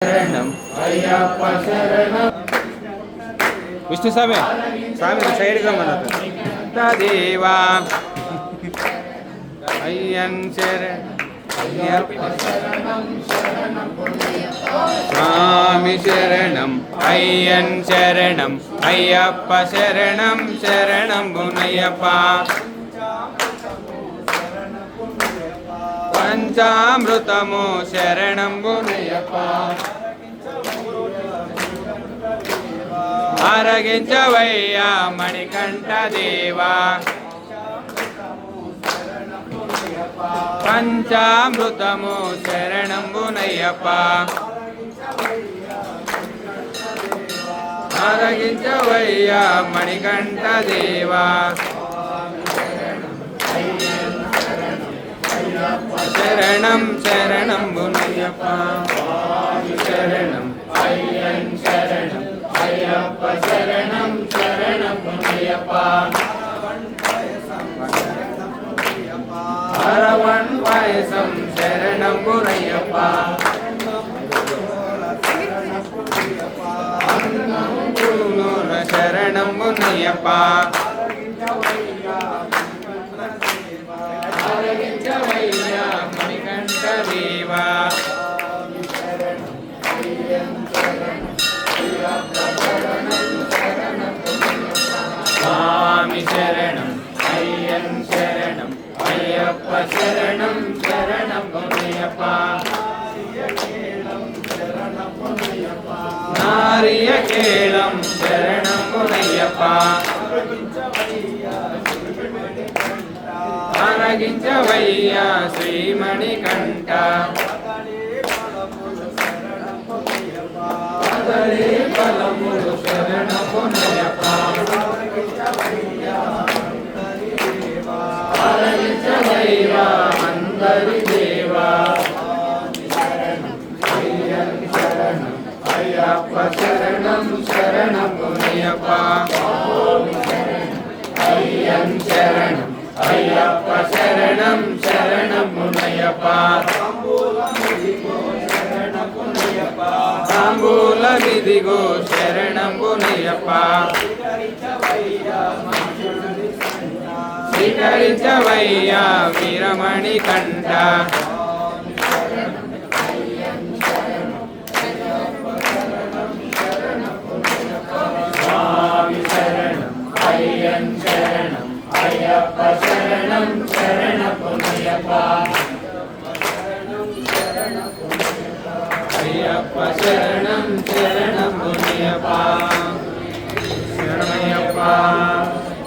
శరణం అయ్యప్ప శరణం. విష్ణు స్వామి స్వామి సైడ్గా మన దేవా అయ్యన్ శరణం అయ్యప్ప శరణం స్వామి శరణం అయ్యన్ శరణం అయ్యప్ప శరణం శరణం గుణయ్యప్ప. పంచామృతము శరణం గుణయ్యప్ప. ఆరగించవయ్యా మణికంఠ దేవా. పంచామృతము శరణం గుణయ్యప్ప. ఆరగించవయ్యా మణికంఠ దేవా. శరణం శరణం గుణయ్యప్ప. శరణం అయ్యన్ శరణం అయ్యప్ప శరణం శరణం గుణయ్యప్ప. అరవణ్ పాయసం శరణం గుణయ్యప్ప. శరణం గుణయ్యప్ప. ఆరగించవయ్యా మణికంఠ దేవా. స్వామి శరణం అయ్యన్ శరణం అయ్యప్ప శరణం శరణం గుణయ్యప్ప. నారియకేళం శరణం గుణయ్యప్ప. ఆరగించవయ్యా శ్రీమణికంఠ. బలములు శరణం గుణయ్యప్ప. ఆరగించవయ్యా అందరి దేవా. అయ్యప్ప శరణం శరణం గుణయ్యప్ప. అయ్యన్ శరణం అయ్యప్ప శరణం శరణం గుణయ్యప్ప. తాంబూల విధిగో శరణం గుణయ్యప్ప. స్వీకరించవయ్యా వీరమణి కంఠ. స్వామి శరణం అయ్యన్ శరణం అయ్యప్ప శరణం శరణం గుణయ్యప్ప. అయ్యప్ప శరణం శరణం గుణయ్యప్ప. శరణయ్యప్ప.